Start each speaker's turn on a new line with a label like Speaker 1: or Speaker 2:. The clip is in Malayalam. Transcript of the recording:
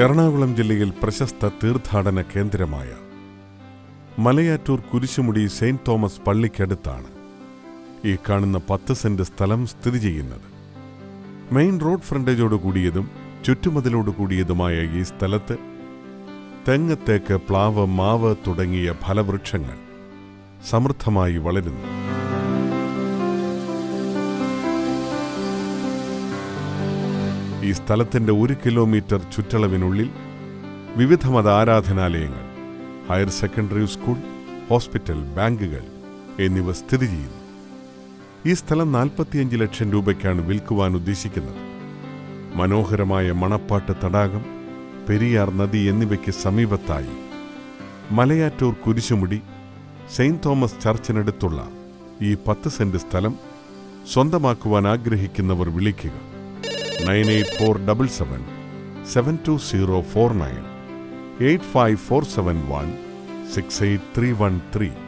Speaker 1: എറണാകുളം ജില്ലയിൽ പ്രശസ്ത തീർത്ഥാടന കേന്ദ്രമായ മലയാറ്റൂർ കുരിശുമുടി സെയിന്റ് തോമസ് പള്ളിക്കടുത്താണ് ഈ കാണുന്ന 10 സെന്റ് സ്ഥലം സ്ഥിതി ചെയ്യുന്നത്. മെയിൻ റോഡ് ഫ്രണ്ടേജോട് കൂടിയതും ചുറ്റുമതിലോട് കൂടിയതുമായ ഈ സ്ഥലത്ത് തെങ്ങ്, തേക്ക്, പ്ലാവ്, മാവ് തുടങ്ങിയ ഫലവൃക്ഷങ്ങൾ സമൃദ്ധമായി വളരുന്നു. ഈ സ്ഥലത്തിന്റെ 1 കിലോമീറ്റർ ചുറ്റളവിനുള്ളിൽ വിവിധ മത ആരാധനാലയങ്ങൾ, ഹയർ സെക്കൻഡറി സ്കൂൾ, ഹോസ്പിറ്റൽ, ബാങ്കുകൾ എന്നിവ സ്ഥിതി ചെയ്യുന്നു. ഈ സ്ഥലം 45 ലക്ഷം രൂപയ്ക്കാണ് വിൽക്കുവാൻ ഉദ്ദേശിക്കുന്നത്. മനോഹരമായ മണപ്പാട്ട് തടാകം, പെരിയാർ നദി എന്നിവയ്ക്ക് സമീപത്തായി മലയാറ്റൂർ കുരിശുമുടി സെയിന്റ് തോമസ് ചർച്ചിനടുത്തുള്ള ഈ 10 സെന്റ് സ്ഥലം സ്വന്തമാക്കുവാൻ ആഗ്രഹിക്കുന്നവർ വിളിക്കുക 98477 72049 85471 68313.